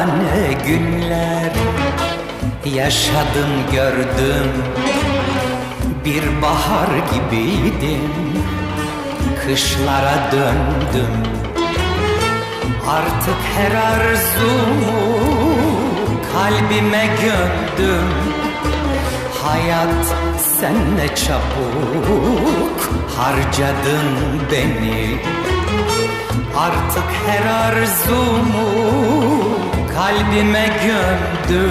ne günler yaşadım gördüm. Bir bahar gibiydim, kışlara döndüm. Artık her arzumu kalbime gömdüm. Hayat sen ne çabuk harcadın beni. Artık her arzumu kalbime gömdüm.